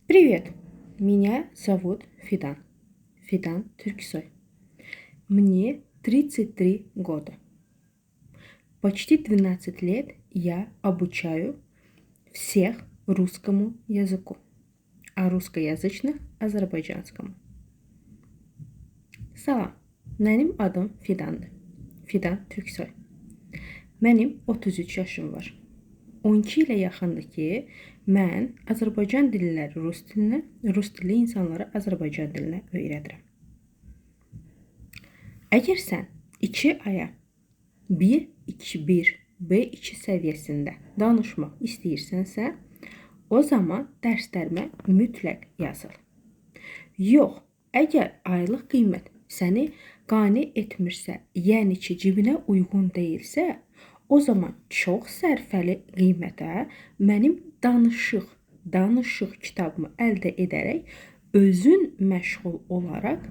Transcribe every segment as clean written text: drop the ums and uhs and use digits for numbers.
Привет, меня зовут Фидан. Фидан Türksoy. Мне 33 года. Почти 12 лет я обучаю всех русскому языку, а русскоязычных азərbaycanskому. Salam, mənim adım Fidandır. Fidan Türksoy. Mənim 33 yaşım var. 12 ilə yaxındır ki, mən Azərbaycan dilləri rus dilinə, rus dilli insanlara Azərbaycan dilinə öyrədirəm. Əgər sən 2 aya 1-2-1, B2 səviyyəsində danışmaq istəyirsənsə, o zaman dərslərimə mütləq yazıl. Yox, əgər aylıq qiymət səni qane etmirsə, yəni ki, cibinə uyğun deyilsə, o zaman çox sərfəli qiymətə mənim danışıq kitabımı əldə edərək özün məşğul olaraq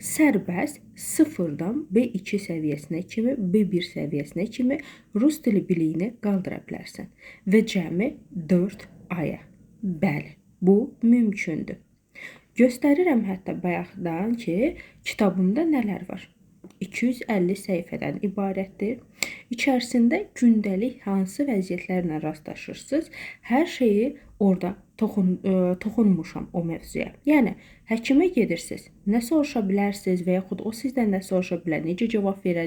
sərbəst sıfırdan B2 səviyyəsinə kimi, B1 səviyyəsinə kimi rus dili biliyini qaldıra bilərsən və cəmi 4 aya. Bəli, bu mümkündür. Göstərirəm hətta bayaqdan ki, kitabımda nələr var. 250 səhifədən ibarətdir. İçərisində gündəlik hansı vəziyyətlərlə rastlaşırsınız, hər şeyi orada toxunmuşam o mövzuya. Yəni, həkimə gedirsiniz, nə soruşa bilərsiniz və yaxud o sizdən nə soruşa bilər, necə cavab verə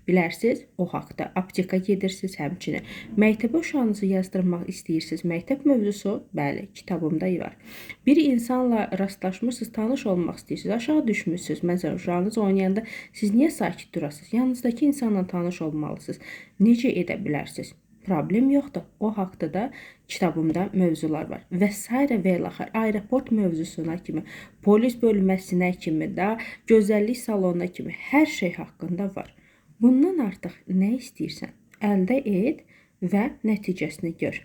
bilərsiniz o haqda. Apteka gedirsiniz həmçinin. Məktəbə uşağınızı yazdırmaq istəyirsiniz, məktəb mövzusu, bəli, kitabımda var. Bir insanla rastlaşmırsınız, tanış olmaq istəyirsiniz, aşağı düşmürsünüz. Məsələn, uşağınız oynayanda siz niyə sakit durasınız? Yanınızdakı insanla tanış olmalısınız. Necə edə bilərsiniz? Problem yoxdur. O haqda da kitabımda mövzular var. Və s. və ilaxır. Aeroport mövzusuna kimi, polis bölməsinə kimi, da gözəllik salonuna kimi hər şey haqqında var. Bundan artıq nə istəyirsən, əldə et və nəticəsini gör.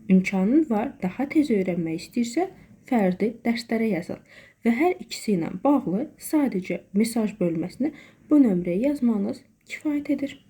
İmkanın var, daha tez öyrənmək istəyirsə, fərdi dərslərə yazıl. Və hər ikisi ilə bağlı sadəcə mesaj bölməsinə bu nömrəyə yazmanız kifayət edir.